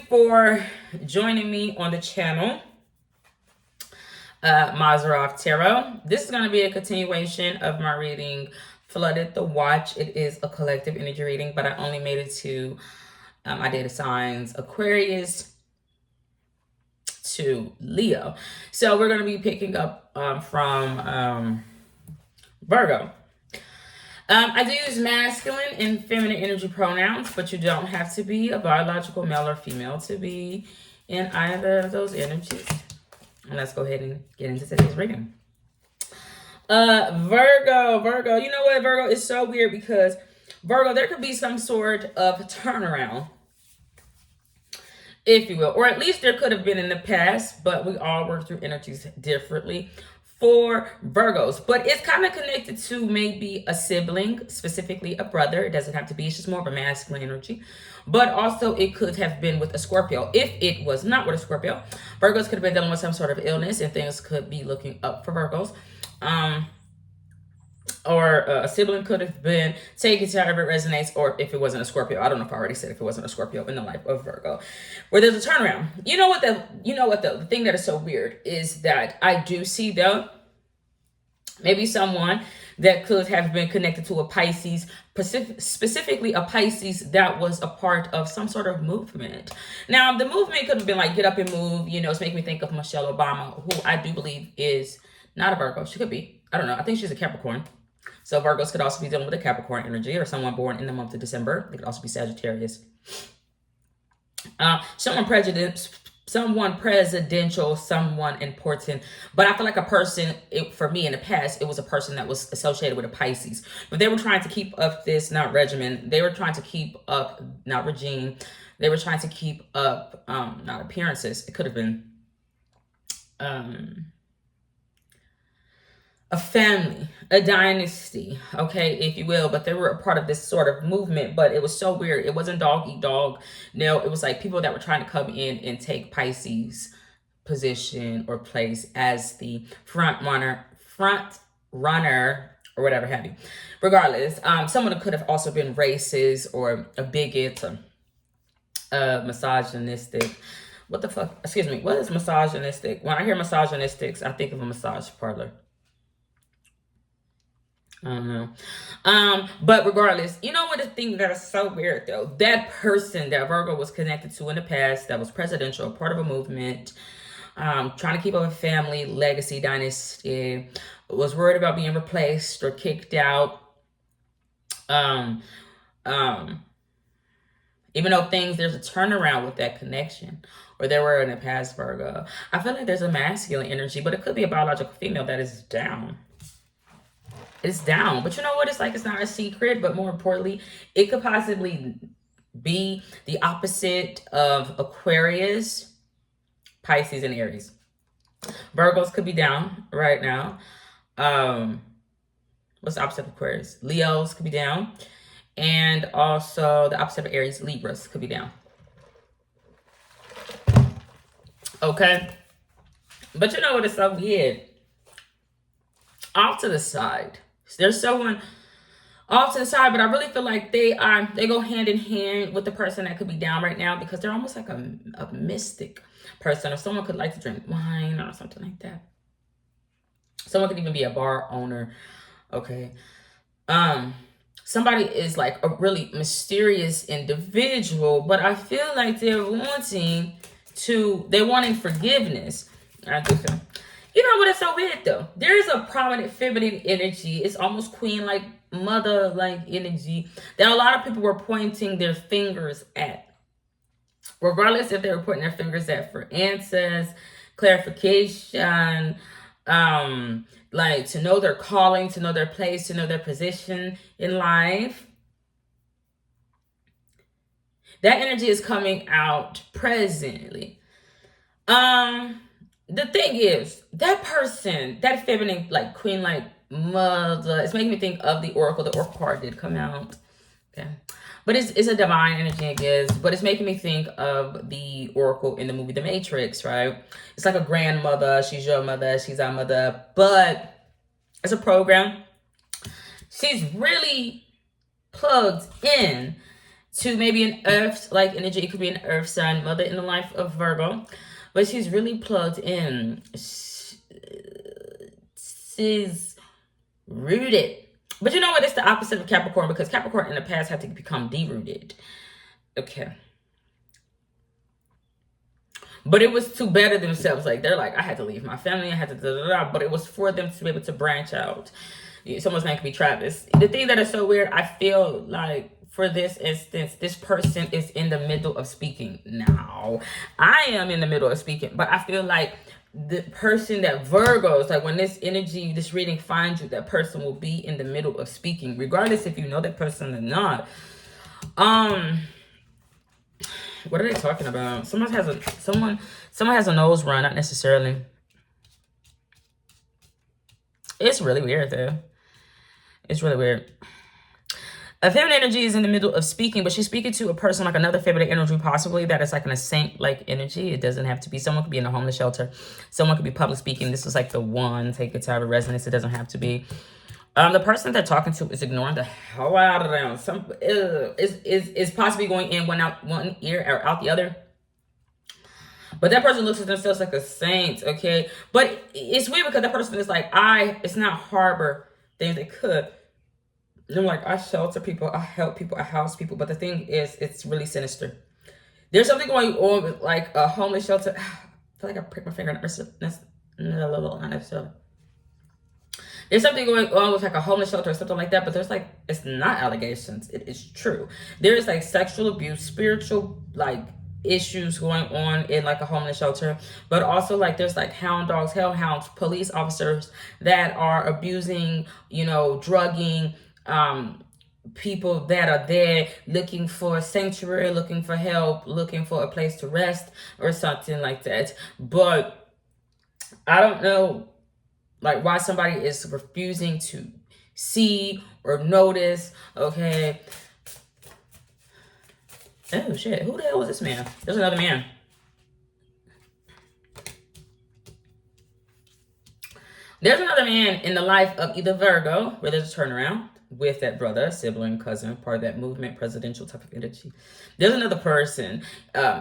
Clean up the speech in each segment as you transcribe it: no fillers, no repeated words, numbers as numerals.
for joining me on the channel, Mazarov Tarot. This is going to be a continuation of my reading, Flooded the Watch. It is a collective energy reading, but I only made it to my data signs Aquarius to Leo. So we're going to be picking up from Virgo. I do use masculine and feminine energy pronouns, but you don't have to be a biological male or female to be in either of those energies. And let's go ahead and get into today's reading. Virgo. You know what, Virgo? It's so weird because Virgo, there could be some sort of turnaround, if you will, or at least there could have been in the past, but we all work through energies differently for Virgos. But it's kind of connected to maybe a sibling, specifically a brother. It doesn't have to be, it's just more of a masculine energy. But also it could have been with a Scorpio. If it was not with a Scorpio, Virgos could have been dealing with some sort of illness and things could be looking up for Virgos. Or a sibling could have been taken to however it resonates, or if it wasn't a Scorpio. I don't know if I already said if it wasn't a Scorpio in the life of Virgo, where there's a turnaround. You know what the thing that is so weird is that I do see, though, maybe someone that could have been connected to a Pisces, specifically a Pisces that was a part of some sort of movement. Now, the movement could have been like get up and move. You know, it's making me think of Michelle Obama, who I do believe is not a Virgo. She could be. I don't know. I think she's a Capricorn. So Virgos could also be dealing with a Capricorn energy, or someone born in the month of December. They could also be Sagittarius. Someone presidential, someone important. But I feel like a person, for me in the past, it was a person that was associated with a Pisces. But they were trying to keep up this, not regimen. They were trying to keep up, not regime. They were trying to keep up, not appearances. It could have been a family, a dynasty, okay, if you will, but they were a part of this sort of movement. But it was so weird. It wasn't dog eat dog. No, it was like people that were trying to come in and take Pisces position or place as the front runner, or whatever have you. Regardless, someone could have also been racist or a bigot, misogynistic. What the fuck? Excuse me. What is misogynistic? When I hear misogynistics, I think of a massage parlor. I don't know. But regardless, you know what, the thing that is so weird though, that person that Virgo was connected to in the past, that was presidential, part of a movement, trying to keep up a family, legacy, dynasty, was worried about being replaced or kicked out. Even though there's a turnaround with that connection, or there were in the past, Virgo, I feel like there's a masculine energy, but it could be a biological female that is down. It's down. But you know what? It's like, it's not a secret, but more importantly, it could possibly be the opposite of Aquarius, Pisces, and Aries. Virgos could be down right now. What's the opposite of Aquarius? Leos could be down. And also the opposite of Aries, Libras could be down. Okay? But you know what? It's so weird. Off to the side. There's someone off to the side, but I really feel like they go hand in hand with the person that could be down right now, because they're almost like a mystic person, or someone could like to drink wine or something like that. Someone could even be a bar owner. Okay. Somebody is like a really mysterious individual, but I feel like they're wanting forgiveness. I do feel. You know what? It's so weird though. There is a prominent feminine energy. It's almost queen-like, mother-like energy that a lot of people were pointing their fingers at. Regardless if they were pointing their fingers at for answers, clarification, like to know their calling, to know their place, to know their position in life. That energy is coming out presently. The thing is, that person, that feminine, like queen-like mother, it's making me think of the Oracle. The Oracle card did come out. Okay. But it's a divine energy, I guess. But it's making me think of the Oracle in the movie The Matrix, right? It's like a grandmother. She's your mother. She's our mother. But it's a program. She's really plugged in to maybe an earth like energy. It could be an earth sign mother in the life of Virgo, but she's really plugged in. She's rooted. But you know what? It's the opposite of Capricorn, because Capricorn in the past had to become derooted. Okay. But it was to better themselves. Like, they're like, I had to leave my family. I had to da-da-da. But it was for them to be able to branch out. Someone's name could be Travis. The thing that is so weird, I feel like for this instance, this person is in the middle of speaking now. I am in the middle of speaking, but I feel like the person that Virgos, like when this energy, this reading finds you, that person will be in the middle of speaking, regardless if you know that person or not. What are they talking about? Someone has a nose run, not necessarily. It's really weird though. It's really weird. A feminine energy is in the middle of speaking, but she's speaking to a person, like another feminine energy, possibly, that is like an saint-like energy. It doesn't have to be. Someone could be in a homeless shelter. Someone could be public speaking. This is like the one. Take it to have a resonance. It doesn't have to be. The person they're talking to is ignoring the hell out of them. Some is possibly going in one ear or out the other. But that person looks at themselves like a saint, okay? But it's weird because that person is like, it's not harbor things they could. I'm like, I shelter people, I help people, I house people. But the thing is, it's really sinister. There's something going on with like a homeless shelter. I feel like I pricked my finger. That's not necessarily. There's something going on with like a homeless shelter or something like that. But there's like, it's not allegations. It is true. There's like sexual abuse, spiritual like issues going on in like a homeless shelter, but also like there's like hound dogs, hellhounds, police officers that are abusing, drugging people that are there looking for sanctuary, looking for help, looking for a place to rest or something like that. But I don't know like why somebody is refusing to see or notice. Okay. Oh shit, who the hell was this man? There's another man. There's another man in the life of either Virgo, where there's a turnaround with that brother, sibling, cousin, part of that movement, presidential type of energy. There's another person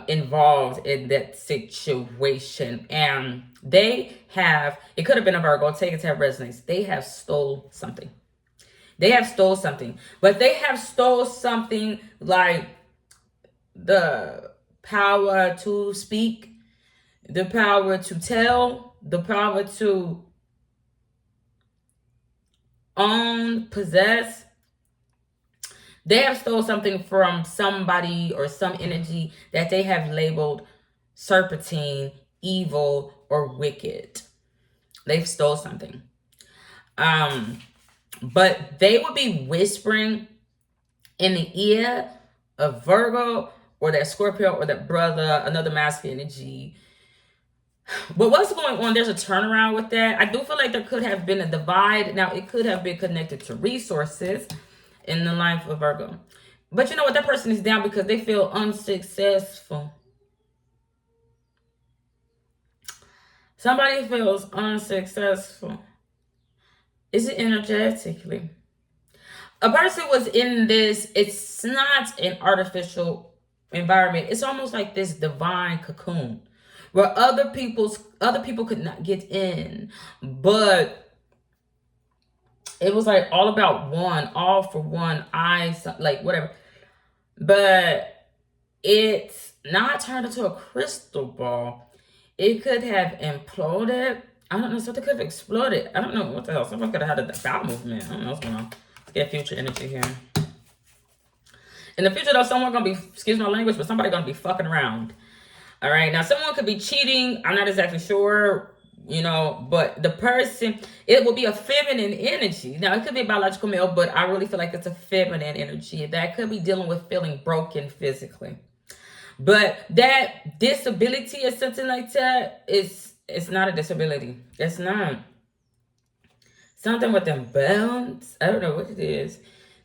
involved in that situation, and they have, it could have been a Virgo, take it to have resonance. They have stole something. They have stole something, but they have stole something like the power to speak, the power to tell, the power to own, possess. They have stole something from somebody or some energy that they have labeled serpentine, evil, or wicked. They've stole something. But they would be whispering in the ear of Virgo or that Scorpio or that brother, another masculine energy. But what's going on? There's a turnaround with that. I do feel like there could have been a divide. Now, it could have been connected to resources in the life of Virgo. But you know what? That person is down because they feel unsuccessful. Somebody feels unsuccessful. Is it energetically? A person was in this, it's not an artificial environment. It's almost like this divine cocoon where other people could not get in, but it was like all about one, all for one, like whatever. But it's not turned into a crystal ball. It could have imploded. I don't know, something could have exploded. I don't know what the hell. Someone could have had a bowel movement. I don't know what's going on. Let's get future energy here. In the future, though, someone gonna be, excuse my language, but somebody gonna be fucking around. All right, now someone could be cheating. I'm not exactly sure, but the person, it will be a feminine energy. Now, it could be a biological male, but I really feel like it's a feminine energy that could be dealing with feeling broken physically. But that disability or something like that it's not a disability. It's not. Something with them bounds. I don't know what it is.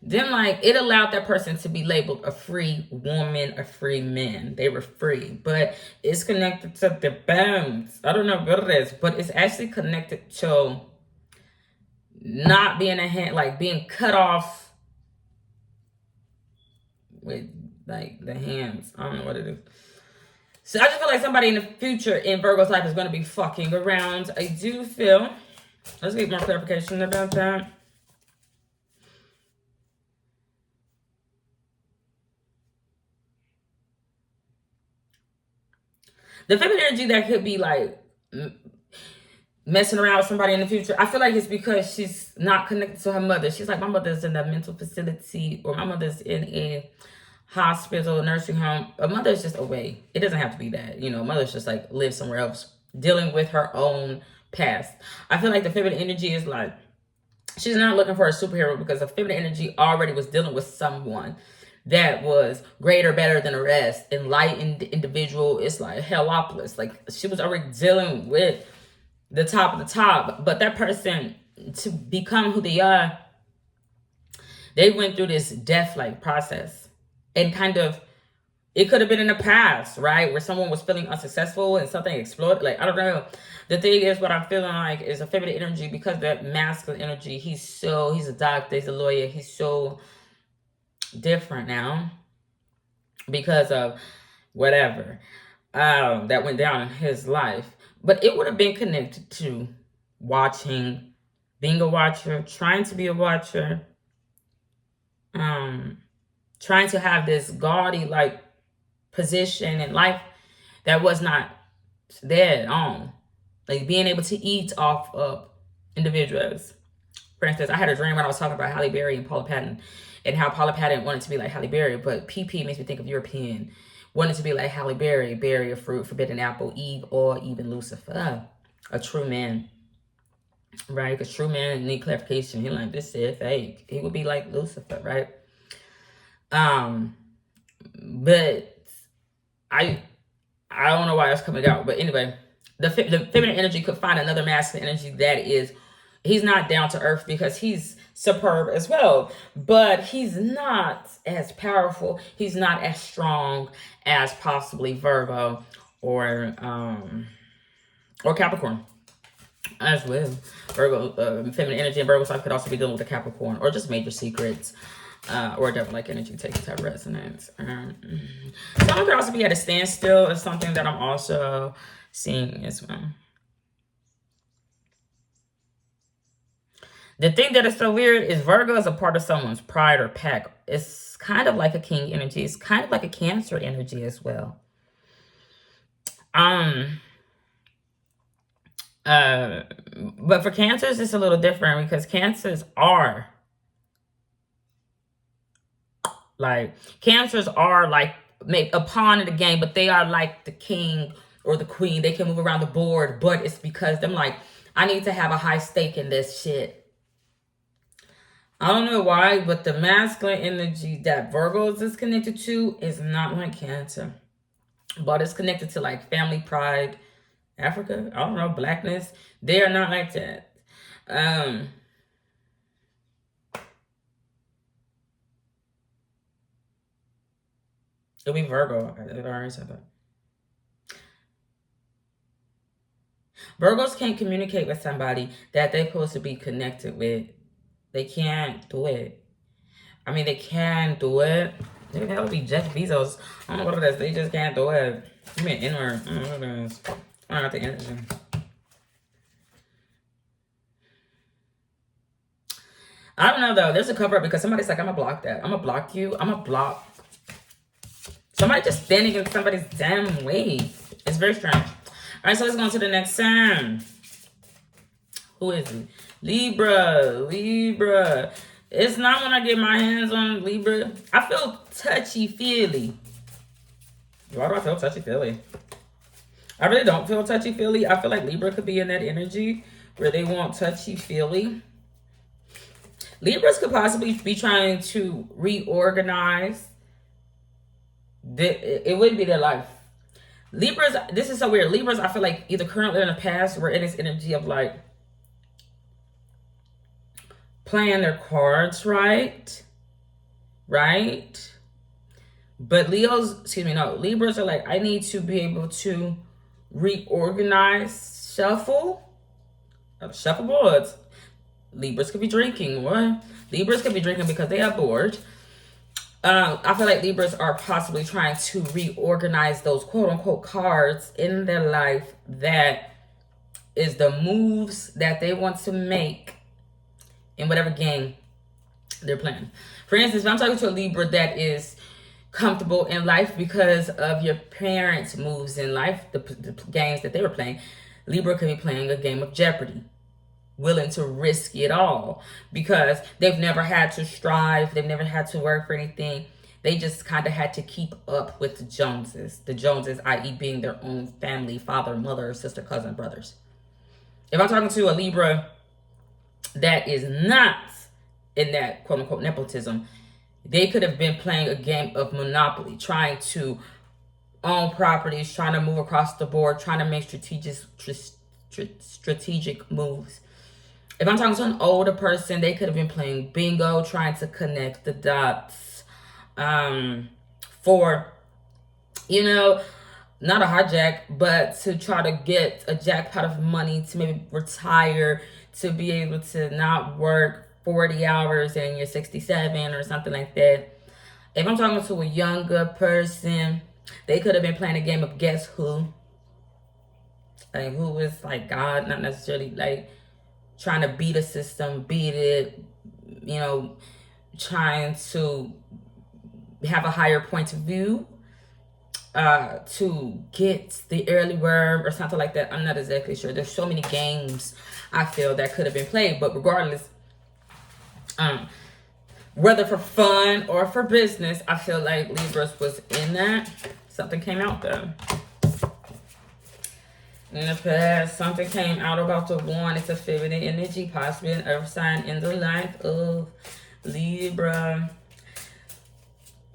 Then, like, it allowed that person to be labeled a free woman, a free man. They were free. But it's connected to the bounds. I don't know what it is. But it's actually connected to not being a hand, like being cut off with like the hands. I don't know what it is. So I just feel like somebody in the future in Virgo's life is going to be fucking around. I do feel. Let's get more clarification about that. The feminine energy that could be like messing around with somebody in the future, I feel like it's because she's not connected to her mother. She's like, my mother's in a mental facility, or my mother's in a hospital, nursing home. A mother's just away. It doesn't have to be that. You know, mother's just like live somewhere else, dealing with her own past. I feel like the feminine energy is like, she's not looking for a superhero because the feminine energy already was dealing with someone that was greater, better than the rest, enlightened individual. It's like Heliopolis. Like she was already dealing with the top of the top, but that person, to become who they are, they went through this death-like process. And kind of, it could have been in the past, right? Where someone was feeling unsuccessful and something exploded. Like, I don't know. The thing is, what I'm feeling like is a feminine energy, because that masculine energy, he's a doctor, he's a lawyer, he's so different now because of whatever that went down in his life. But it would have been connected to watching, being a watcher, trying to be a watcher, trying to have this gaudy like position in life that was not there at all. Like being able to eat off of individuals. For instance, I had a dream when I was talking about Halle Berry and Paula Patton, and how Paula Patton wanted to be like Halle Berry, but PP makes me think of European. Wanted to be like Halle Berry, berry of fruit, forbidden apple, Eve, or even Lucifer. A true man. Right? Because true man need clarification. He like, this is fake. He would be like Lucifer, right? But I don't know why it's coming out. But anyway, the feminine energy could find another masculine energy that is, he's not down to earth because he's superb as well, but he's not as powerful. He's not as strong as possibly Virgo or Capricorn as well. Virgo, feminine energy and Virgo side could also be dealing with the Capricorn, or just major secrets, or devil like energy taking type resonance. Someone could also be at a standstill is something that I'm also seeing as well. The thing that is so weird is Virgo is a part of someone's pride or pack. It's kind of like a king energy. It's kind of like a Cancer energy as well. But for Cancers, it's a little different because Cancers are like a pawn in the game, but they are like the king or the queen. They can move around the board, but it's because them like, I need to have a high stake in this shit. I don't know why, but the masculine energy that Virgos is connected to is not like Cancer. But it's connected to like family pride, Africa, I don't know, blackness. They are not like that. It'll be Virgo. I already said that. Virgos can't communicate with somebody that they're supposed to be connected with. They can't do it. I mean, they can do it. That would be Jeff Bezos. I don't know what it is. They just can't do it. Give me an inward. I don't know what it is. I don't got the energy. I don't know, though. There's a cover up because somebody's like, I'm going to block that. I'm going to block you. I'm going to block. Somebody just standing in somebody's damn way. It's very strange. All right, so let's go on to the next sign. Who is it? Libra. It's not when I get my hands on Libra. I feel touchy-feely. Why do I feel touchy-feely? I really don't feel touchy-feely. I feel like Libra could be in that energy where they want touchy-feely. Libras could possibly be trying to reorganize. It wouldn't be their life. Libras, this is so weird. Libras, I feel like either currently or in the past were in this energy of like playing their cards right? But Libras are like, I need to be able to reorganize, shuffle boards. Libras could be drinking. What? Libras could be drinking because they are bored. I feel like Libras are possibly trying to reorganize those quote unquote cards in their life that is the moves that they want to make in whatever game they're playing. For instance, if I'm talking to a Libra that is comfortable in life because of your parents' moves in life, the games that they were playing, Libra could be playing a game of Jeopardy, willing to risk it all because they've never had to strive, they've never had to work for anything. They just kind of had to keep up with the Joneses. The Joneses, i.e. being their own family, father, mother, sister, cousin, brothers. If I'm talking to a Libra that is not in that quote unquote nepotism, they could have been playing a game of Monopoly, trying to own properties, trying to move across the board, trying to make strategic moves. If I'm talking to an older person, they could have been playing bingo, trying to connect the dots for, you know, not a hijack, but to try to get a jackpot of money to maybe retire, to be able to not work 40 hours and you're 67 or something like that. If I'm talking to a younger person, they could have been playing a game of Guess Who. Like, who is like God, not necessarily like trying to beat a system, beat it, you know, trying to have a higher point of view, to get the early worm or something like that. I'm not exactly sure. There's so many games I feel that could have been played, but regardless, whether for fun or for business, I feel like Libras was in that. Something came out though. In the past, something came out about the one. It's a feminine energy, possibly an earth sign in the life of Libra.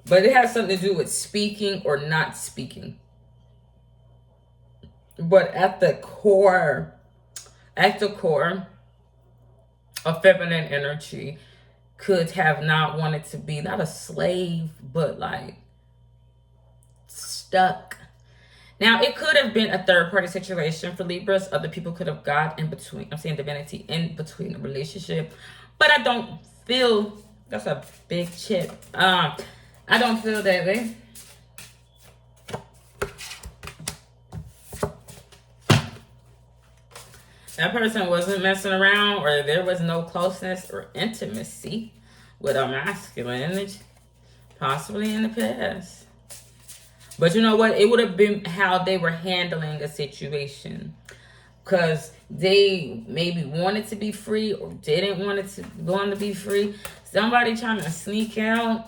But it has something to do with speaking or not speaking. But at the core, a feminine energy could have not wanted to be, not a slave, but like stuck. Now, it could have been a third-party situation for Libras. Other people could have got in between, I'm saying divinity, in between a relationship. But I don't feel, that's a big chip. I don't feel that way. That person wasn't messing around, or there was no closeness or intimacy with a masculine energy, possibly in the past. But you know what? It would have been how they were handling a situation. Because they maybe wanted to be free or didn't want to be free. Somebody trying to sneak out.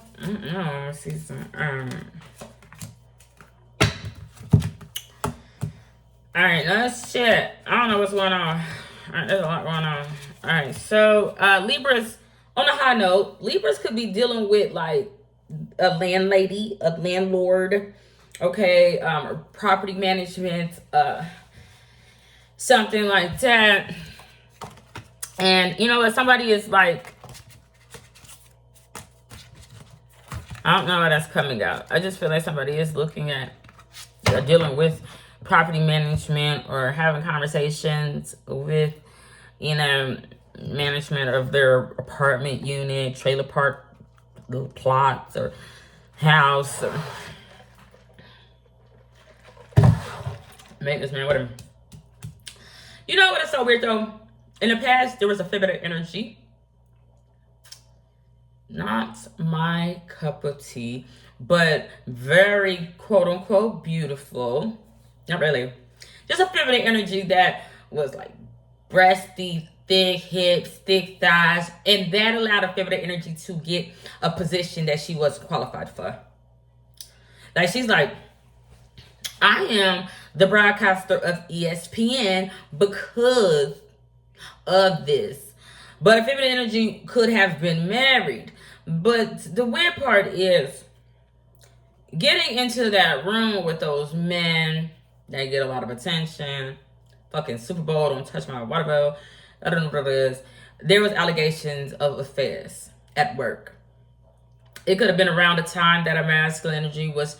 See some. Alright, let's check. I don't know what's going on. Alright, there's a lot going on. Alright, so Libras, on a high note, Libras could be dealing with like a landlady, a landlord, okay, property management, something like that. And you know what, somebody is like, I don't know how that's coming out. I just feel like somebody is looking at, dealing with property management or having conversations with, you know, management of their apartment unit, trailer park, little plots or house or maintenance man, whatever. You know what is so weird though? In the past, there was a feminine energy. Not my cup of tea, but very quote unquote beautiful. Not really. Just a feminine energy that was like breasty, thick hips, thick thighs, and that allowed a feminine energy to get a position that she wasn't qualified for. Like, she's like, I am the broadcaster of ESPN because of this. But a feminine energy could have been married. But the weird part is getting into that room with those men that get a lot of attention. Fucking Super Bowl, don't touch my water bill. I don't know what it is. There was allegations of affairs at work. It could have been around the time that a masculine energy was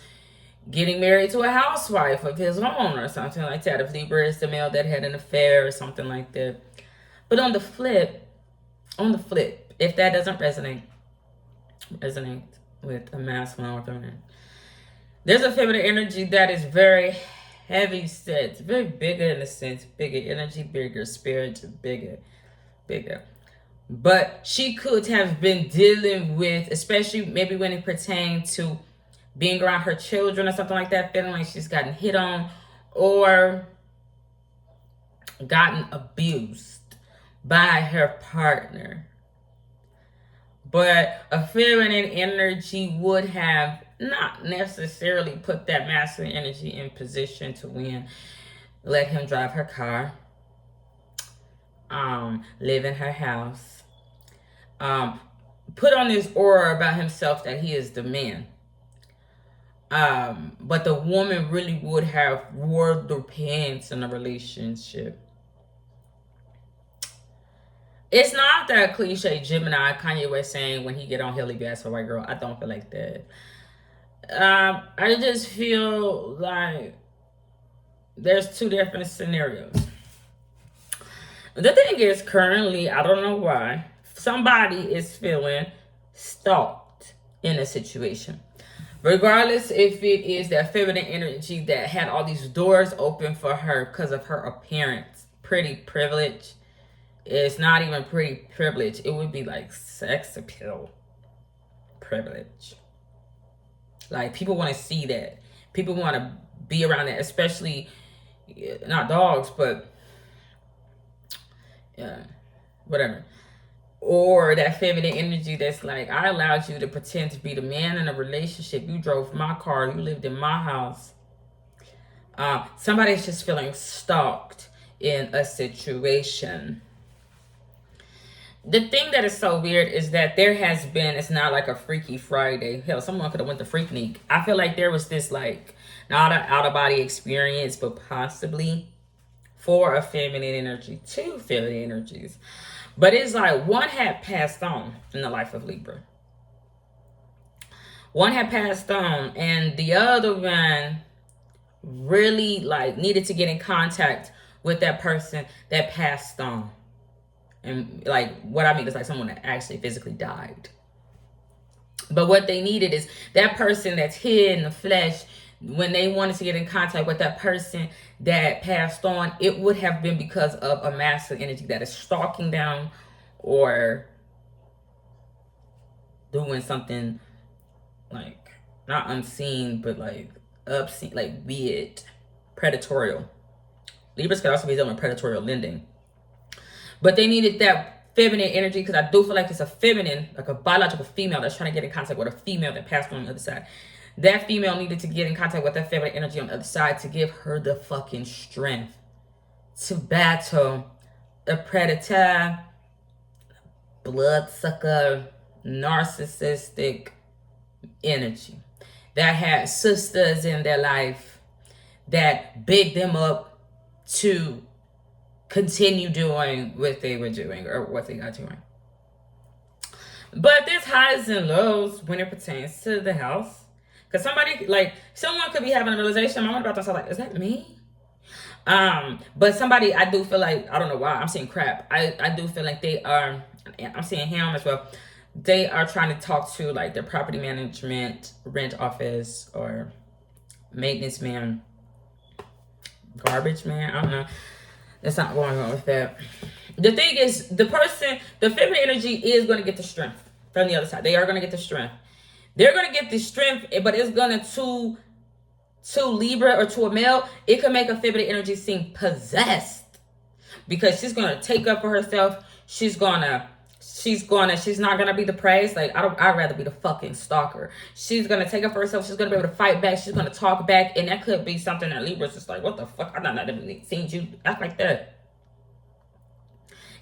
getting married to a housewife of his own or something like that. If Libra is the male that had an affair or something like that. But on the flip, if that doesn't resonate, with a masculine or feminine. There's a feminine energy that is very heavy set, very bigger in a sense, bigger energy, bigger spirit, bigger. But she could have been dealing with, especially maybe when it pertained to being around her children or something like that, feeling like she's gotten hit on or gotten abused by her partner. But a feminine energy would have not necessarily put that masculine energy in position to win. Let him drive her car, live in her house, put on this aura about himself that he is the man. But the woman really would have wore the pants in a relationship. It's not that cliche Gemini Kanye West saying when he get on he'll leave you ass for a white girl. I don't feel like that. I just feel like there's two different scenarios. The thing is, currently, I don't know why, somebody is feeling stalked in a situation. Regardless if it is that feminine energy that had all these doors open for her because of her appearance, pretty privilege. It's not even pretty privilege. It would be like sex appeal privilege. Like, people want to see that. People want to be around that, especially not dogs, but whatever. Or that feminine energy that's like, I allowed you to pretend to be the man in a relationship. You drove my car. You lived in my house. Somebody's just feeling stalked in a situation. The thing that is so weird is that there has been, it's not like a Freaky Friday. Hell, someone could have went to Freaknik. I feel like there was this, like, not an out-of-body experience, but possibly for a feminine energy, two feminine energies. But it's like one had passed on in the life of Libra. One had passed on, and the other one really, like, needed to get in contact with that person that passed on. And, like, what I mean is, like, someone that actually physically died. But what they needed is that person that's hid in the flesh, when they wanted to get in contact with that person that passed on, it would have been because of a masculine energy that is stalking down or doing something, like, not unseen, but, like, obscene, like, weird, predatorial. Libras could also be dealing with predatorial lending. But they needed that feminine energy, because I do feel like it's a feminine, like a biological female that's trying to get in contact with a female that passed on the other side. That female needed to get in contact with that feminine energy on the other side to give her the fucking strength to battle a predator, bloodsucker, narcissistic energy that had sisters in their life that big them up to continue doing what they were doing or what they got doing. But there's highs and lows when it pertains to the house. Because somebody, like, someone could be having a realization. I'm about to say, like, is that me? But somebody, I do feel like, I don't know why, I'm seeing crap. I do feel like they are, I'm seeing him as well. They are trying to talk to, like, their property management, rent office, or maintenance man, garbage man, I don't know. That's not going on with that. The thing is, the person, the feminine energy is going to get the strength from the other side. They are going to get the strength. They're going to get the strength, but it's going to Libra or to a male, it could make a feminine energy seem possessed. Because she's going to take up for herself. She's not going to be the praise. Like, I'd rather be the fucking stalker. She's going to take up for herself. She's going to be able to fight back. She's going to talk back. And that could be something that Libra's just like, what the fuck? I've not even seen you act like that.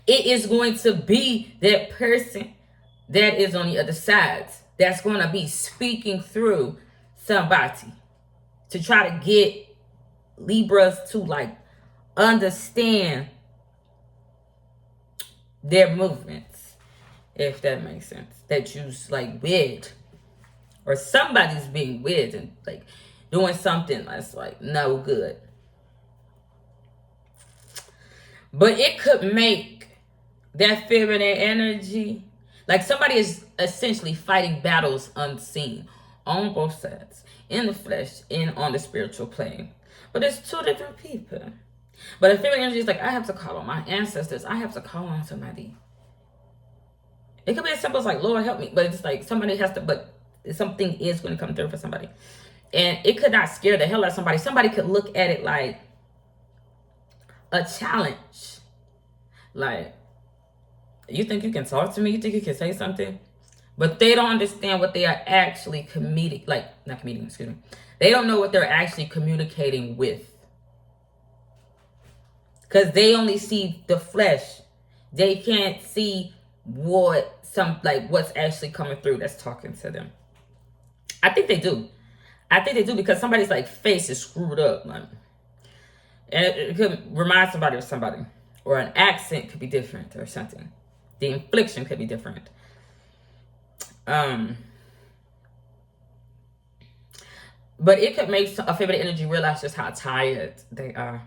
It is going to be that person that is on the other side that's going to be speaking through somebody to try to get Libras to, like, understand their movements, if that makes sense. That you's, like, weird, or somebody's being weird and, like, doing something that's, like, no good. But it could make that feminine energy, Like somebody is essentially fighting battles unseen on both sides, in the flesh and on the spiritual plane. But it's two different people. But if feminine energy is like, I have to call on my ancestors, I have to call on somebody. It could be as simple as like, Lord help me. But it's like somebody has to, but something is going to come through for somebody. And it could not scare the hell out of somebody. Somebody could look at it like a challenge. Like, you think you can talk to me? You think you can say something? But they don't understand what they are actually They don't know what they're actually communicating with. Because they only see the flesh. They can't see what's actually coming through that's talking to them. I think they do. Because somebody's like face is screwed up. Like, and it could remind somebody of somebody. Or an accent could be different or something. The infliction could be different. But it could make a feminine energy realize just how tired they are.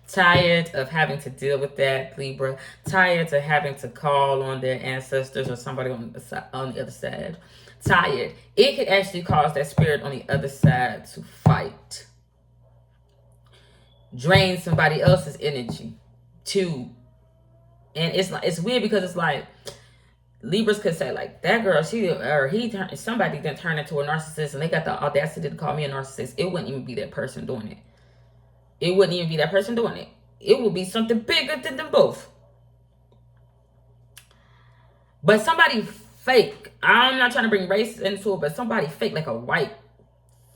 Tired of having to deal with that, Libra. Tired of having to call on their ancestors or somebody on the other side. Tired. It could actually cause that spirit on the other side to fight. Drain somebody else's energy too. And it's weird because it's like Libras could say like, that girl, somebody then turned into a narcissist and they got the audacity to call me a narcissist. It wouldn't even be that person doing it. It would be something bigger than them both. But somebody fake, I'm not trying to bring race into it, but somebody fake, like a white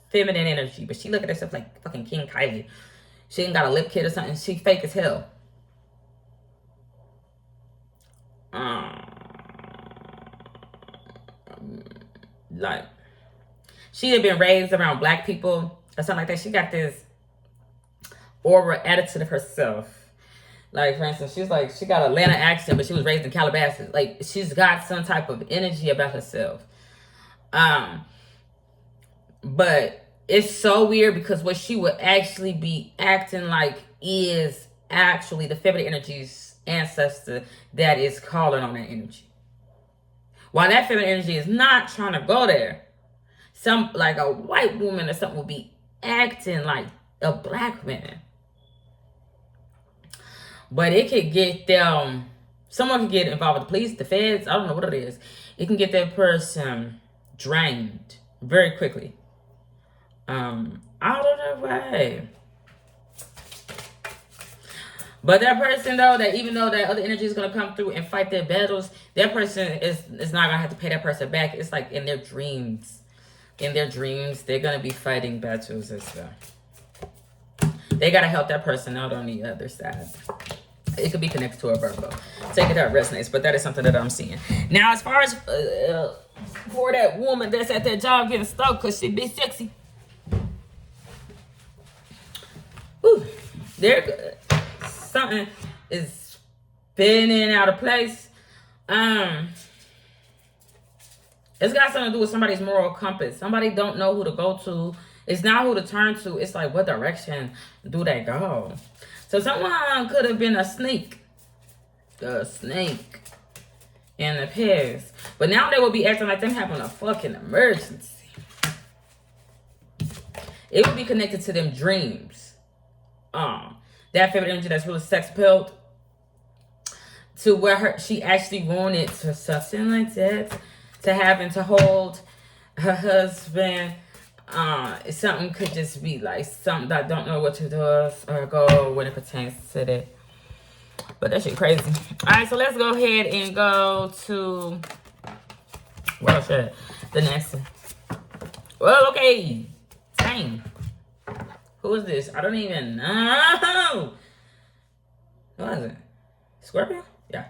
feminine energy, but she look at herself like fucking King Kylie. She ain't got a lip kit or something. She fake as hell. Like, she had been raised around black people or something like that. She got this aura attitude of herself. Like, for instance, she's like, she got an Atlanta accent, but she was raised in Calabasas. Like, she's got some type of energy about herself. But it's so weird because what she would actually be acting like is actually the feminine energy's ancestor that is calling on that energy. While that feminine energy is not trying to go there, some like a white woman or something will be acting like a black man. But it could get them, someone can get involved with the police, the feds, I don't know what it is. It can get that person drained very quickly. Out of the way. But that person, though, that even though that other energy is going to come through and fight their battles, that person is not going to have to pay that person back. It's like in their dreams. In their dreams, they're going to be fighting battles as well. They got to help that person out on the other side. It could be connected to a Virgo. Take it how it resonates, but that is something that I'm seeing. Now, as far as for that woman that's at that job getting stuck because she be sexy. Ooh, there, something is spinning out of place. It's got something to do with somebody's moral compass. Somebody don't know who to go to. It's not who to turn to. It's like, what direction do they go? So someone could have been a snake. A snake in the past. But now they will be acting like them having a fucking emergency. It would be connected to them dreams. That feminine energy that's really sex-pilled. To where she actually wanted to something like that. To having to hold her husband. Something could just be like something that don't know what to do or go when it pertains to that. But that shit crazy. Alright, so let's go ahead and go to the next one. Well, okay. Dang. Who is this? I don't even know. Who is it? Scorpio? Yeah.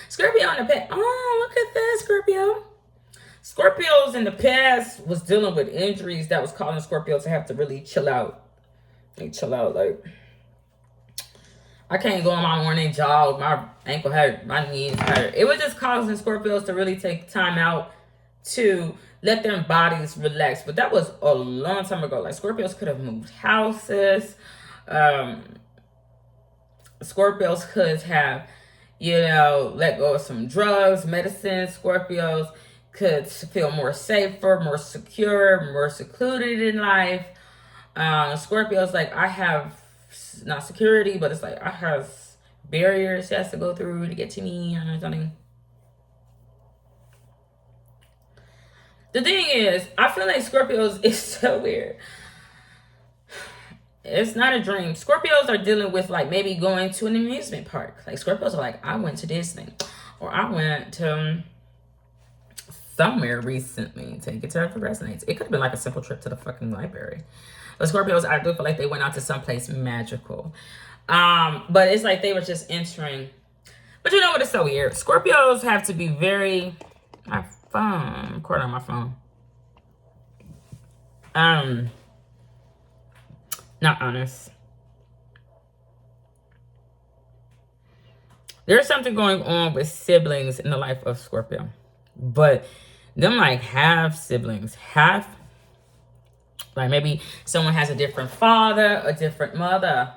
Scorpio in the past. Oh, look at that, Scorpio. Scorpios in the past was dealing with injuries that was causing Scorpios to have to really chill out. Like, I can't go on my morning jog. My ankle hurt. My knees hurt. It was just causing Scorpios to really take time out to let their bodies relax. But that was a long time ago. Like, Scorpios could have moved houses. Scorpios could have, let go of some drugs, medicine. Scorpios could feel more safer, more secure, more secluded in life. Scorpios like, I have not security, but it's like I have barriers he has to go through to get to me or something. The thing is, I feel like Scorpios is so weird. It's not a dream. Scorpios are dealing with like maybe going to an amusement park. Like Scorpios are like, I went to Disney, or I went to somewhere recently. Take it to if it resonates. It could have been like a simple trip to the fucking library. But Scorpios, I do feel like they went out to someplace magical. But it's like they were just entering. But you know what? It's so weird. Scorpios have to be very. My phone. Record on my phone. Not honest. There's something going on with siblings in the life of Scorpio. But them like half siblings. Half. Like maybe someone has a different father, a different mother.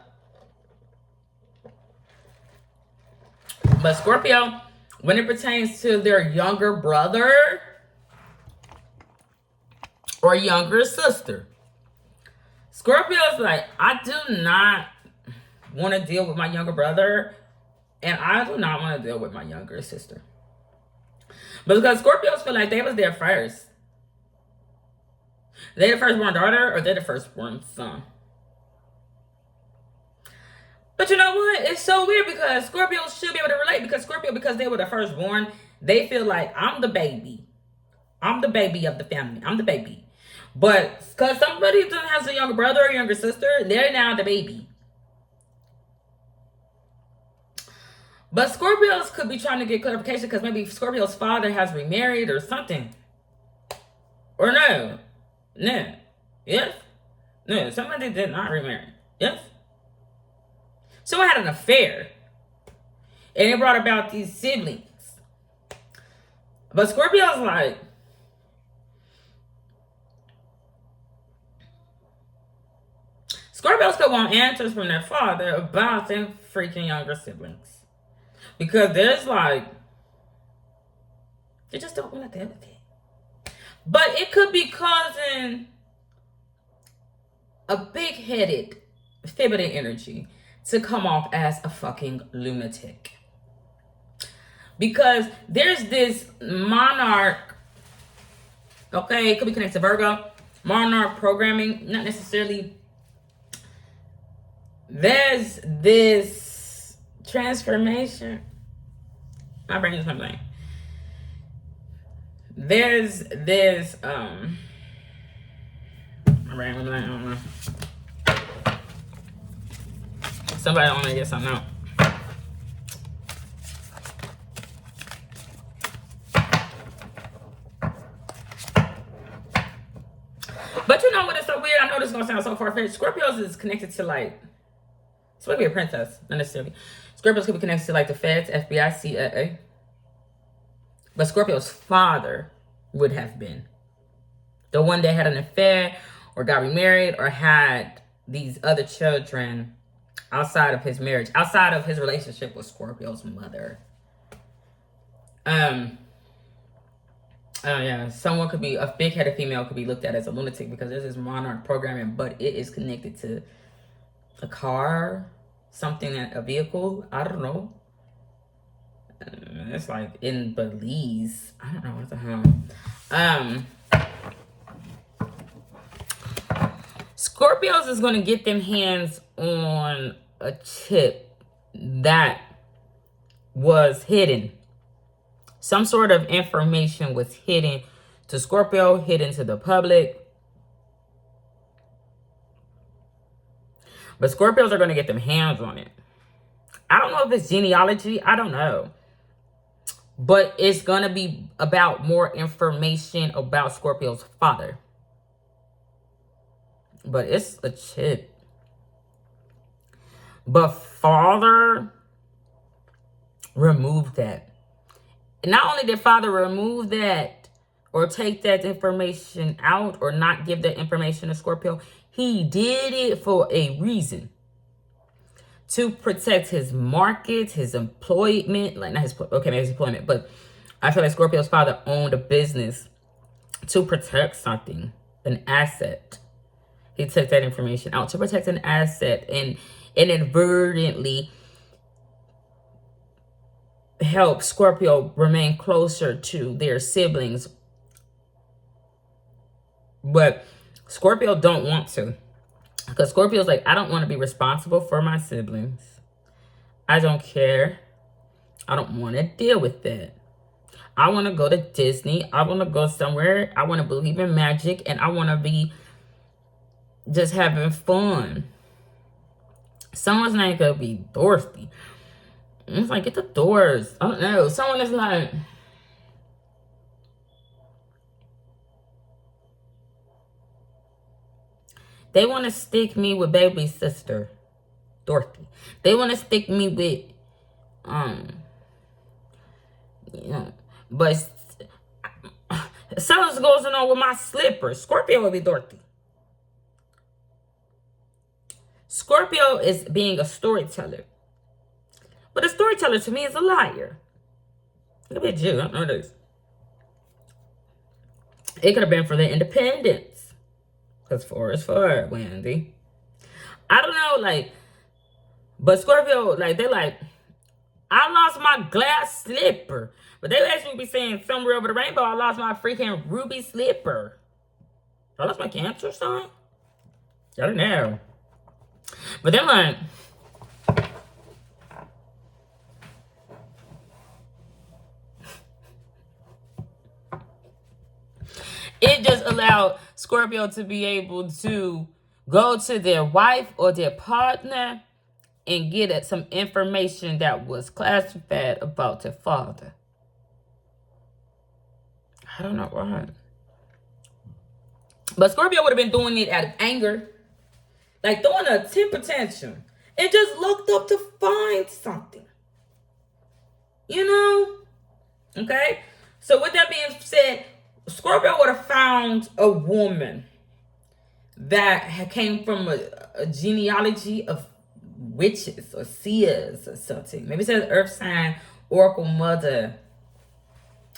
But Scorpio, when it pertains to their younger brother or younger sister, Scorpio's like, I do not want to deal with my younger brother, and I do not want to deal with my younger sister. But because Scorpios feel like they was there first. They the firstborn daughter, or they the firstborn son. But you know what? It's so weird because Scorpios should be able to relate, because Scorpio, because they were the firstborn, they feel like I'm the baby. I'm the baby of the family. I'm the baby. But because somebody has a younger brother or younger sister, they're now the baby. But Scorpios could be trying to get clarification because maybe Scorpio's father has remarried or something. Or no. No. Yes? No. Somebody did not remarry. Yes? Someone had an affair. And it brought about these siblings. But Scorpio's like, Scorpios could want answers from their father about their freaking younger siblings. Because there's like, they just don't want to deal with it. But it could be causing a big-headed feminine energy to come off as a fucking lunatic. Because there's this monarch, okay, it could be connected to Virgo, monarch programming, not necessarily. There's this transformation. My brain is not blank. There's this, my brain was blank, I don't know. Somebody want to get something out. But you know what is so weird? I know this is going to sound so far-fetched. Scorpios is connected to like, it's supposed to be a princess, not necessarily. Scorpios could be connected to like the feds, FBI, CIA. But Scorpio's father would have been the one that had an affair or got remarried or had these other children outside of his marriage, outside of his relationship with Scorpio's mother. Yeah, someone could be, a big-headed female could be looked at as a lunatic because this is monarch programming, but it is connected to a car, something, a vehicle, I don't know. It's like in Belize. I don't know what the hell. Scorpios is going to get them hands on a chip that was hidden. Some sort of information was hidden to Scorpio, hidden to the public. But Scorpios are going to get them hands on it. I don't know if it's genealogy. I don't know. But it's going to be about more information about Scorpio's father. But it's a chip. But father removed that. Not only did father remove that or take that information out or not give that information to Scorpio, he did it for a reason. to protect his market, his employment, like not his, okay, maybe his employment, but I feel like Scorpio's father owned a business to protect something, an asset. He took that information out to protect an asset and inadvertently help Scorpio remain closer to their siblings. But Scorpio don't want to. Because Scorpio's like, I don't want to be responsible for my siblings. I don't care. I don't want to deal with that. I want to go to Disney. I want to go somewhere. I want to believe in magic. And I want to be just having fun. Someone's name could be Dorothy. It's like, get the doors. I don't know. Someone is like... They want to stick me with baby sister, Dorothy. They want to stick me with, but something goes on with my slippers. Scorpio would be Dorothy. Scorpio is being a storyteller. But a storyteller to me is a liar. Look at you. I don't know this. It could have been for their independence. Because 4 is 4, Wendy. I don't know, like, but Scorpio, like, they're like, I lost my glass slipper. But they actually be saying somewhere over the rainbow, I lost my freaking ruby slipper. I lost my Cancer sign? I don't know. But they're like, it just allowed Scorpio to be able to go to their wife or their partner and get at some information that was classified about their father. I don't know why. But Scorpio would have been doing it out of anger. Like throwing a temper tantrum. And just looked up to find something. You know? Okay? So with that being said, Scorpio would have found a woman that came from a genealogy of witches or seers or something. Maybe it says earth sign, oracle mother,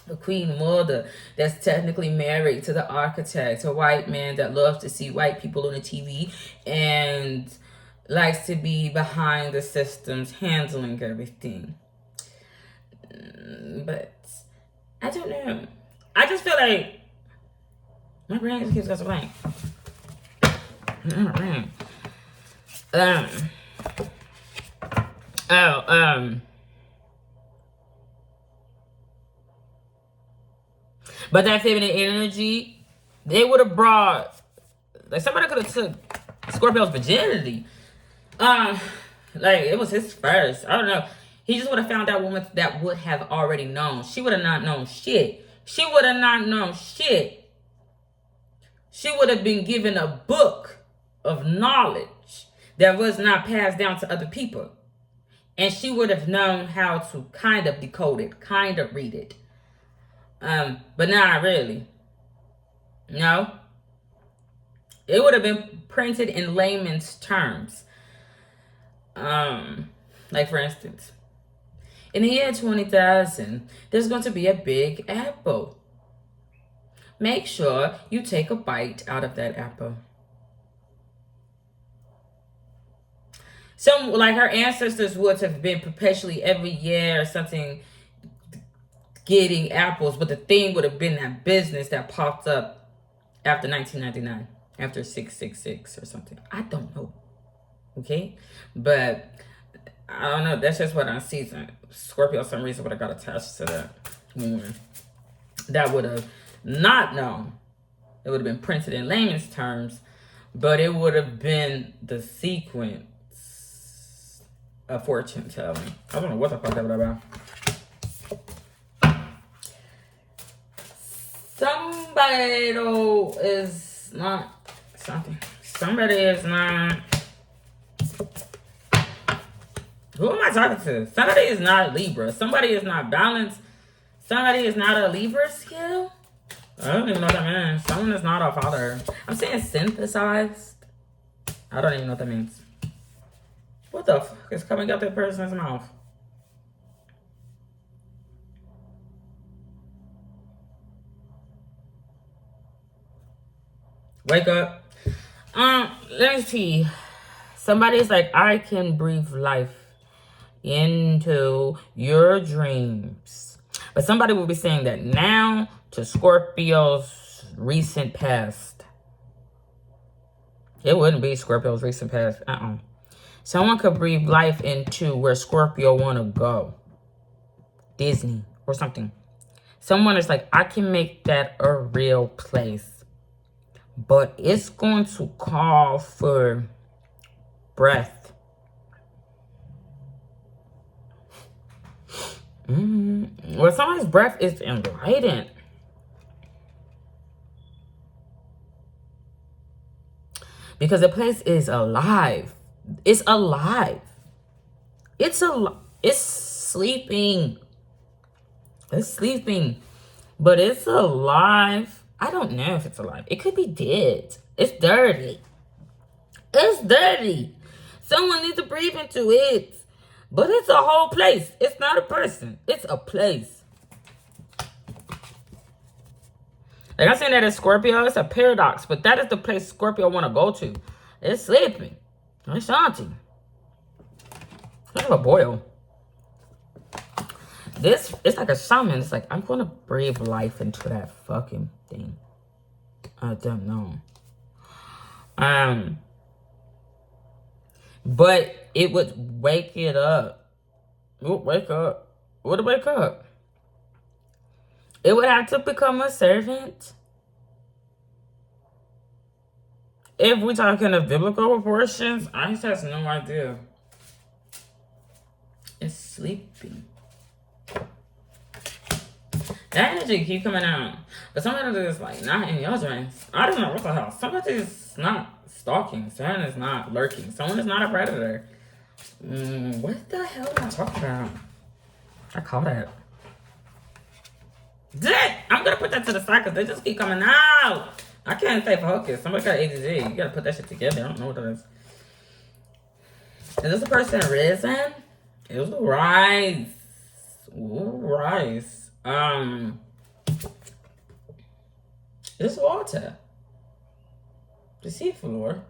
a queen mother that's technically married to the architect, a white man that loves to see white people on the TV and likes to be behind the systems handling everything. But I don't know. I just feel like my brain just keeps going blank. But that feminine energy, they would have brought, like somebody could have took Scorpio's virginity. Like it was his first. I don't know. He just would have found that woman that would have already known. She would have not known shit. She would have not known shit. She would have been given a book of knowledge that was not passed down to other people. And she would have known how to kind of decode it, kind of read it. But not really. No. It would have been printed in layman's terms. Like for instance, in the year 20,000, there's going to be a big apple. Make sure you take a bite out of that apple. Some, like her ancestors would have been perpetually every year or something getting apples, but the thing would have been that business that popped up after 1999, after 666 or something. I don't know. Okay? But I don't know. That's just what I see. Scorpio, for some reason, would have got attached to that woman. That would have not known. It would have been printed in layman's terms, but it would have been the sequence of fortune telling. I don't know what the fuck that was about. Somebody though is not something. Somebody is not. Who am I talking to? Somebody is not Libra. Somebody is not balanced. Somebody is not a Libra scale. I don't even know what that means. Someone is not a father. I'm saying synthesized. I don't even know what that means. What the fuck is coming out that person's mouth? Wake up. Let me see. Somebody's like, I can breathe life into your dreams. But somebody will be saying that now to Scorpio's recent past. It wouldn't be Scorpio's recent past. Someone could breathe life into where Scorpio want to go. Disney or something. Someone is like, I can make that a real place. But it's going to call for breath. Well, somebody's breath is enlightened. Because the place is alive. It's alive. It's sleeping. It's sleeping. But it's alive. I don't know if it's alive. It could be dead. It's dirty. It's dirty. Someone needs to breathe into it. But it's a whole place. It's not a person. It's a place. Like I'm saying that as Scorpio, it's a paradox. But that is the place Scorpio want to go to. It's sleeping. It's Shanti. Kind of a boil. This, it's like a shaman. It's like, I'm going to breathe life into that fucking thing. I don't know. But it would wake it up. It would wake up. It would wake up. It would have to become a servant. If we're talking of biblical proportions, I just have no idea. It's sleeping. That energy keep coming out. But somebody is like not in your dreams. I don't know what the hell. Somebody is not stalking. Someone is not lurking. Someone is not a predator. What the hell am I talking about? I call that. I'm gonna put that to the side because they just keep coming out. I can't stay focused. Somebody got ADD. You gotta put that shit together. I don't know what that is. Is this a person risen? It was rise. Ooh, rise. This water. The sea floor.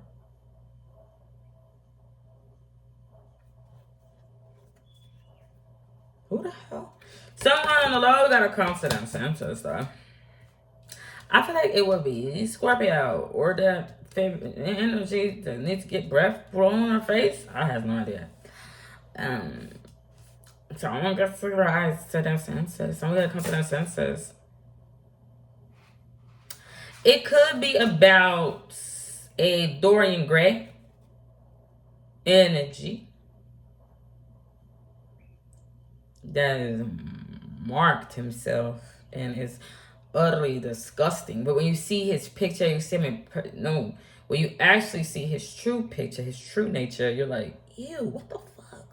Who the hell? Someone on the low got a confidence answers though. I feel like it would be Scorpio or that energy that needs to get breath blown on her face. I have no idea. Someone got to rise to their senses. Someone got to come to their senses. It could be about a Dorian Gray energy that has marked himself and is utterly disgusting. But when you see his picture, you see him when you actually see his true picture, his true nature, you're like, ew, what the fuck?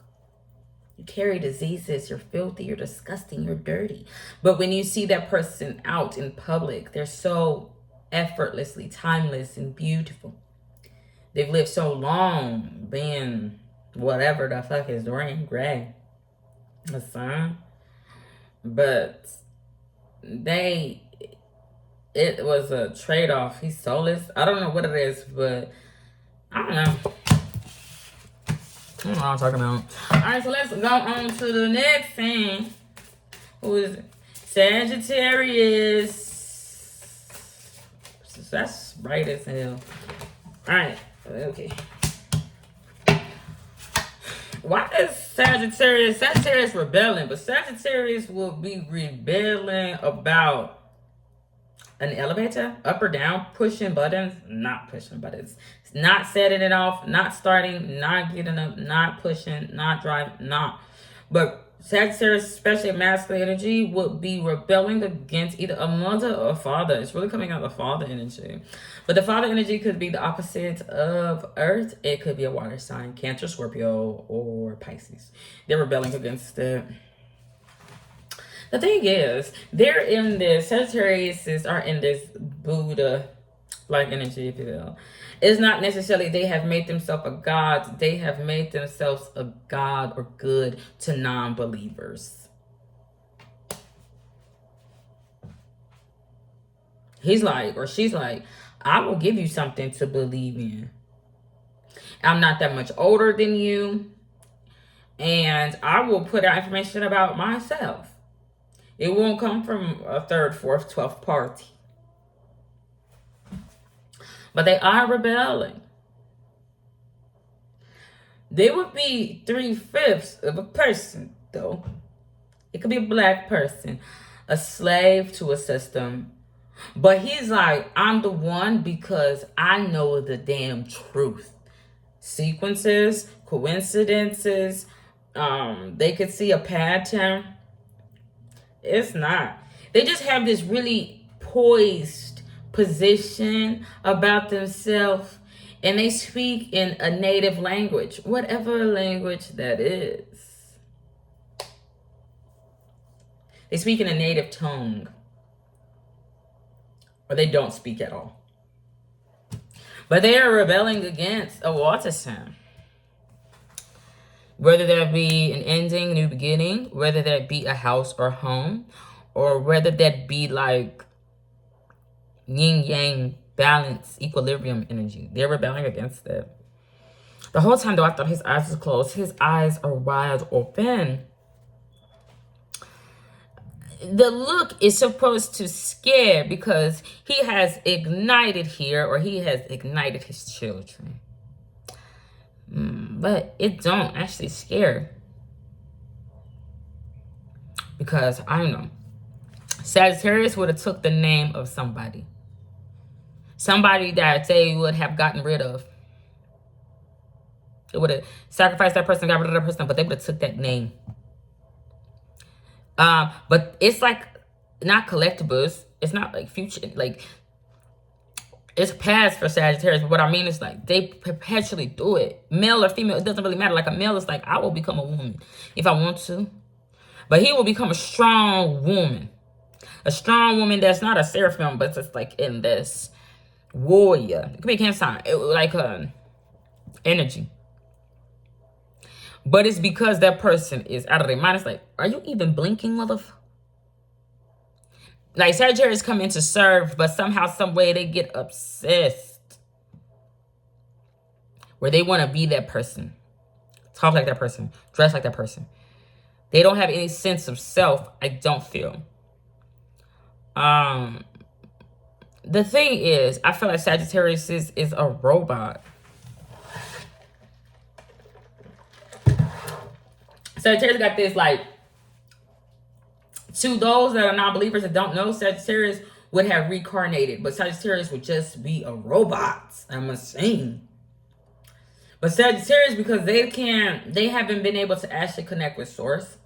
You carry diseases, you're filthy, you're disgusting, you're dirty. But when you see that person out in public, they're so effortlessly timeless and beautiful. They've lived so long being whatever the fuck is Dorian Gray. The sun. But it was a trade-off. He's soulless. I don't know what it is, but I don't know. I don't know what I'm talking about. Alright, so let's go on to the next thing. Who is it? Sagittarius. That's bright as hell. Alright, okay. Why is Sagittarius rebelling? But Sagittarius will be rebelling about an elevator, up or down, pushing buttons, not pushing buttons, not setting it off, not starting, not getting up, not pushing, not driving, not. But Sagittarius, especially masculine energy, would be rebelling against either a mother or a father. It's really coming out the father energy. But the father energy could be the opposite of Earth. It could be a water sign, Cancer, Scorpio, or Pisces. They're rebelling against it. The thing is, they're in this, Sagittarius are in this Buddha like energy, if you will. It's not necessarily they have made themselves a god. They have made themselves a god or good to non-believers. He's like, or she's like, I will give you something to believe in. I'm not that much older than you. And I will put out information about myself. It won't come from a third, fourth, 12th party. But they are rebelling. They would be 3/5 of a person, though. It could be a black person, a slave to a system. But he's like, I'm the one because I know the damn truth. Sequences, coincidences, they could see a pattern. It's not. They just have this really poised position about themselves, and they speak in a native language, whatever language that is. They speak in a native tongue, or they don't speak at all. But they are rebelling against a water sign. Whether that be an ending, new beginning, whether that be a house or home, or whether that be like yin yang balance, equilibrium energy. They're rebelling against it. The whole time though, I thought his eyes were closed. His eyes are wide open. The look is supposed to scare because he has ignited here, or he has ignited his children. But it don't actually scare. Because I know Sagittarius would have took the name of somebody. Somebody that they would have gotten rid of. They would have sacrificed that person, got rid of that person, but they would have took that name. But it's like not collectibles. It's not like future, like it's past for Sagittarius. But what I mean is like they perpetually do it. Male or female, it doesn't really matter. Like a male is like, I will become a woman if I want to. But he will become a strong woman. A strong woman that's not a seraphim, but it's like in this warrior. It could be a Cancer sign. Like energy. But it's because that person is out of their mind. It's like, are you even blinking, motherfucker? Like Sagittarius come in to serve, but somehow, some way they get obsessed. Where they want to be that person. Talk like that person. Dress like that person. They don't have any sense of self, I don't feel. The thing is, I feel like Sagittarius is a robot. Sagittarius got this, like, to those that are non-believers that don't know, Sagittarius would have reincarnated, but Sagittarius would just be a robot, a machine. But Sagittarius, because they haven't been able to actually connect with source,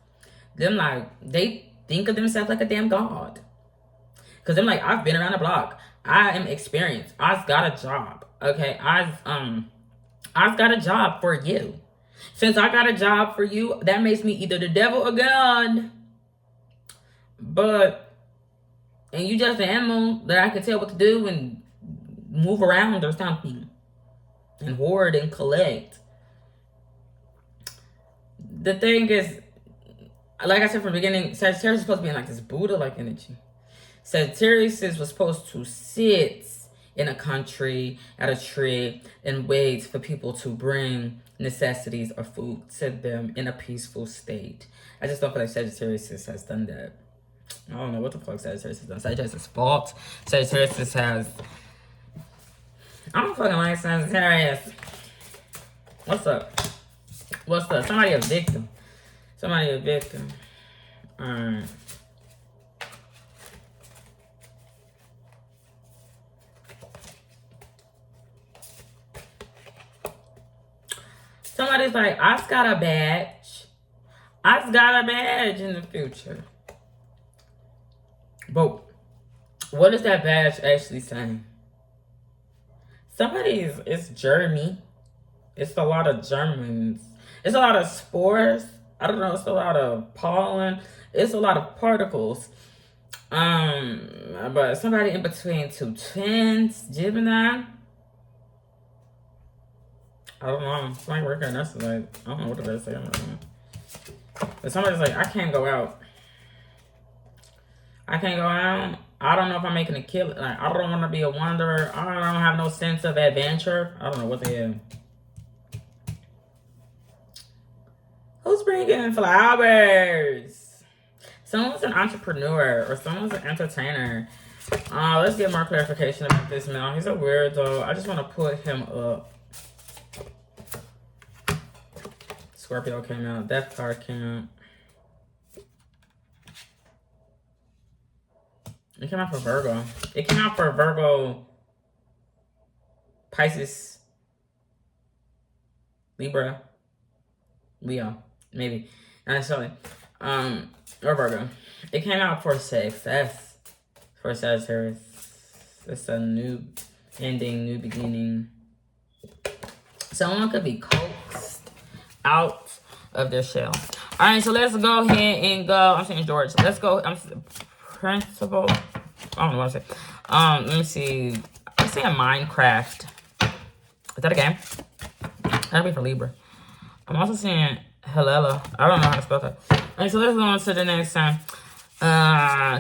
them like, they think of themselves like a damn god. Because them like, I've been around the block. I am experienced. I've got a job. Okay, I've got a job for you. Since I got a job for you, that makes me either the devil or God. And you just an animal that I can tell what to do and move around or something. And hoard and collect. The thing is, like I said from the beginning, Sagittarius is supposed to be in like this Buddha-like energy. Sagittarius was supposed to sit in a country, at a tree, and wait for people to bring necessities or food to them in a peaceful state. I just don't feel like Sagittarius has done that. I don't know what the fuck Sagittarius has done. Sagittarius is fault. Sagittarius has... I don't fucking like Sagittarius. What's up? What's up? Somebody a victim. Somebody a victim. Alright. Somebody's like, I've got a badge. I've got a badge in the future. But what is that badge actually saying? It's Germany. It's a lot of Germans. It's a lot of spores. I don't know, it's a lot of pollen. It's a lot of particles. But somebody in between two twins, Gemini. I don't know. It's like working. That's like, I don't know what to say. I don't know. But somebody's like, I can't go out. I can't go out. I don't know if I'm making a kill. Like, I don't want to be a wanderer. I don't have no sense of adventure. I don't know what the hell. Who's bringing flowers? Someone's an entrepreneur or someone's an entertainer. Let's get more clarification about this male. He's a weirdo. I just want to put him up. Scorpio came out. Death card came out. It came out for Virgo. It came out for Virgo, Pisces, Libra, Leo, maybe. Not necessarily. Or Virgo. It came out for success. For Sagittarius. It's a new ending, new beginning. Someone could be coaxed out of their shell. All right, so let's go ahead and go. I'm saying George. Let's go. Principal. I don't know what I say. Let me see. I'm saying Minecraft. Is that a game? That'll be for Libra. I'm also saying Hellela. I don't know how to spell that. All right, so let's go on to the next time.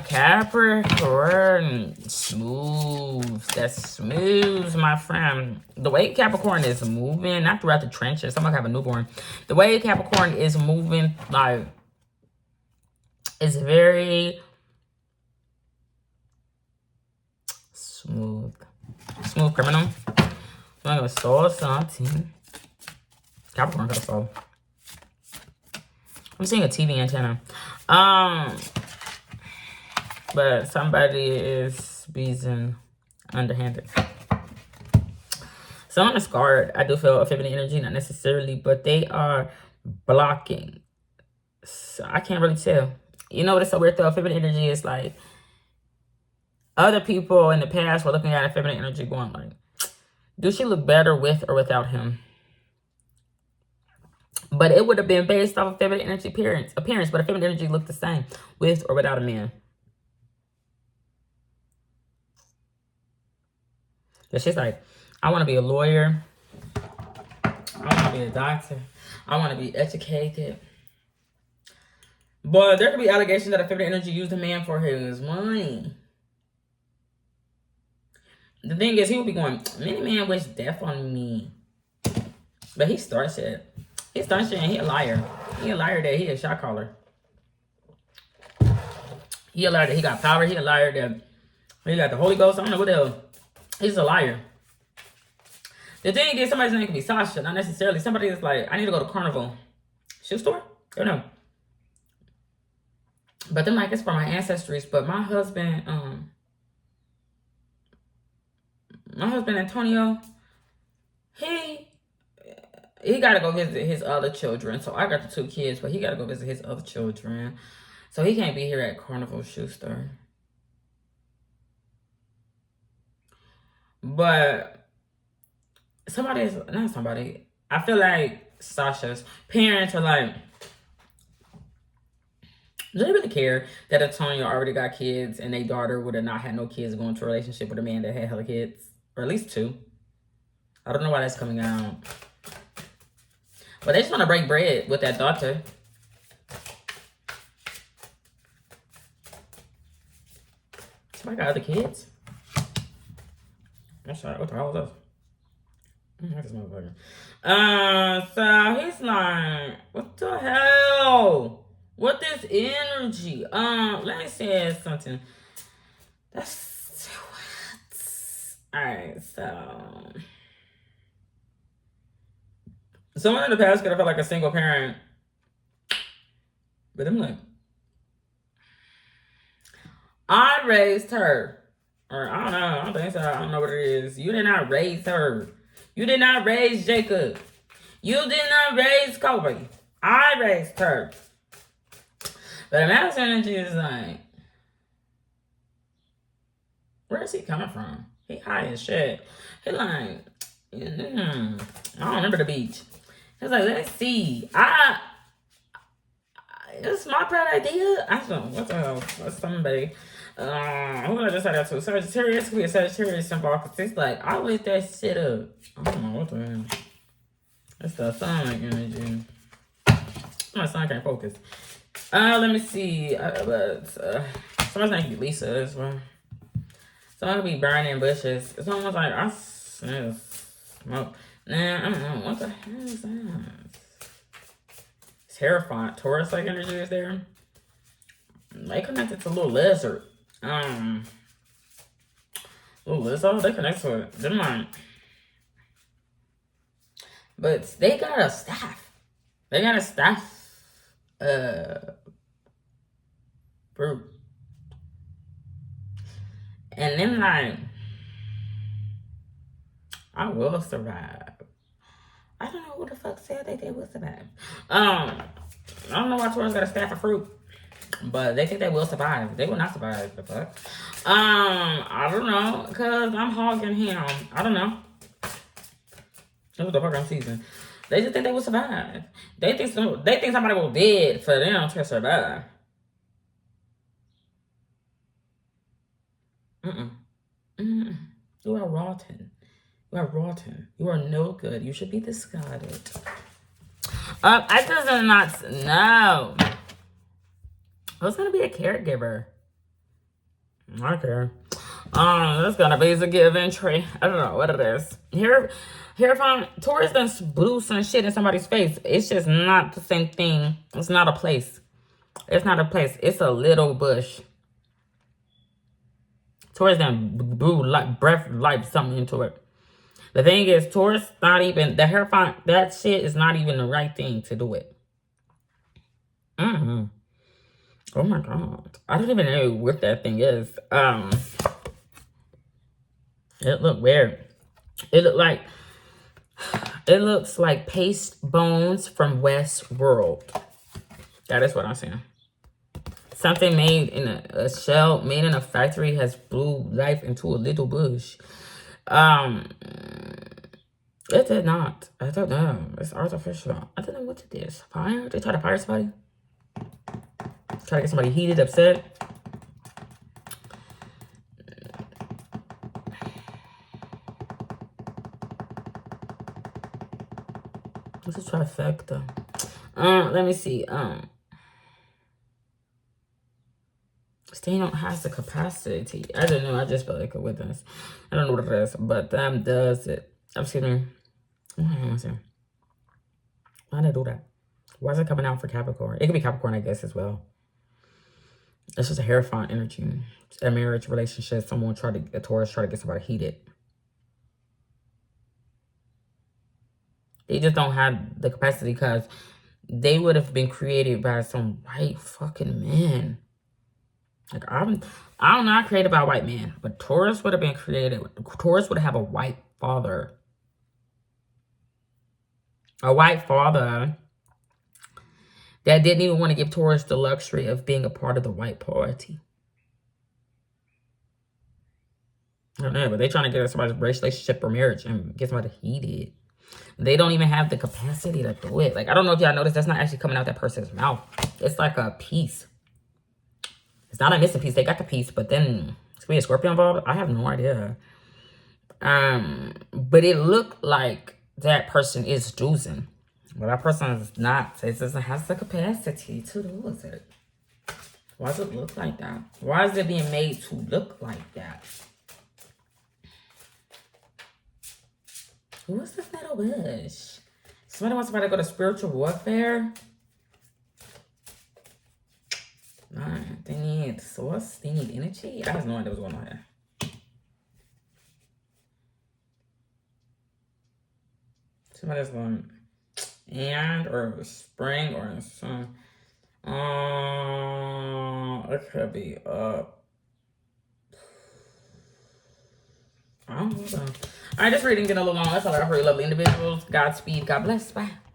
Capricorn. Smooth. That's smooth, my friend. The way Capricorn is moving, not throughout the trenches. Somebody have a newborn. The way Capricorn is moving, like, it's very smooth. Smooth criminal. I'm gonna solve something. Capricorn got a soul. I'm seeing a TV antenna. But somebody is being underhanded. Someone is scarred. I do feel a feminine energy, not necessarily, but they are blocking. So I can't really tell. You know what is so weird though? Feminine energy is like other people in the past were looking at a feminine energy going like, do she look better with or without him? But it would have been based off of feminine energy appearance, but a feminine energy looked the same with or without a man. But she's like, I want to be a lawyer. I want to be a doctor. I want to be educated. But there could be allegations that a feminine energy used a man for his money. The thing is, he would be going, many men wish death on me. But he starts it. He starts shit and he a liar. He a liar that he a shot caller. He a liar that he got power. He a liar that he got the Holy Ghost. I don't know what the hell. He's a liar. The thing is, somebody's name could be Sasha. Not necessarily. Somebody is like, I need to go to Carnival. Shoe store? I don't know. But then like, it's for my ancestries. But my husband, Antonio, he got to go visit his other children. So I got the 2 kids, but he got to go visit his other children. So he can't be here at Carnival Shoe Store. But I feel like Sasha's parents are like, do they really care that Antonio already got kids and their daughter would have not had no kids going into a relationship with a man that had hella kids? Or at least 2. I don't know why that's coming out. But they just want to break bread with that daughter. Somebody got other kids? I'm sorry, what the hell was that? This motherfucker. So he's like, what the hell? What this energy? Let me say something. That's what? Alright, so someone in the past could have felt like a single parent. But I'm like, I raised her. Or I don't know. I don't think so. I don't know what it is. You did not raise her. You did not raise Jacob. You did not raise Kobe. I raised her. But the master energy is like, where is he coming from? He high as shit. He like, I don't remember the beach. He's like, let's see. It's my proud idea. I don't know. What the hell? What's somebody? Who did I just say that to? Sagittarius could be a Sagittarius symbol because it's like, I lit that shit up. I don't know what the hell. That's the sonic energy. My son can't focus. Let me see. Someone's name could be Lisa as well. Someone could be burning bushes. It's almost like I smell smoke. Nah, I don't know. What the hell is that? It's terrifying. Taurus like energy is there. They connected to Little Lizard. Little Lizard, they connect to it. They're like, but they got a staff. They got a staff fruit. And then like, I will survive. I don't know who the fuck said they will survive. I don't know why Taurus got a staff of fruit. But they think they will survive. They will not survive. The fuck? I don't know. Because I'm hogging him. I don't know. That's what the fuck I'm season. They just think they will survive. They think somebody will dead for them to survive. You are rotten. You are rotten. You are no good. You should be discarded. I just do not know. Who's gonna be a caregiver? I care. That's gonna be a give entry. I don't know what it is. Here if I'm Taurus done blew some shit in somebody's face. It's just not the same thing. It's not a place. It's not a place. It's a little bush. Taurus done blew breath life something into it. The thing is, Taurus not even the hair font. That shit is not even the right thing to do it. Oh my god. I don't even know what that thing is. It looked weird. It looks like paste bones from Westworld. That is what I'm saying. Something made in a shell, made in a factory, has blew life into a little bush. It did not. I don't know. It's artificial. I don't know what it is. Fire? They try to fire somebody? Try to get somebody heated, upset. What's a trifecta? Let me see. Staying has the capacity. I don't know. I just feel like a witness. I don't know what it is, but does it? Excuse me. Why did I do that? Why is it coming out for Capricorn? It could be Capricorn, I guess, as well. It's just a Hierophant energy. A marriage relationship. A Taurus try to get somebody heated. They just don't have the capacity because they would have been created by some white fucking man. Like, I'm not created by a white man, but Taurus would have been created. Taurus would have a white father. A white father that didn't even want to give Taurus the luxury of being a part of the white party. I don't know, but they're trying to get somebody's relationship or marriage and get somebody heated. They don't even have the capacity to do it. Like, I don't know if y'all noticed, that's not actually coming out that person's mouth. It's like a piece. It's not a missing piece. They got the piece, but then it's be a Scorpio involved. I have no idea. But it looked like that person is choosing. But that person is not. It doesn't have the capacity to do it. Why does it look like that? Why is it being made to look like that? Who is this little bush? Somebody wants somebody to go to spiritual warfare? Alright, they need source, they need energy. I have no idea what's going on here. Somebody's going or spring or sun. It could be up. I don't know. Alright, this reading getting a little long. That's all I got for you lovely individuals. Godspeed. God bless. Bye.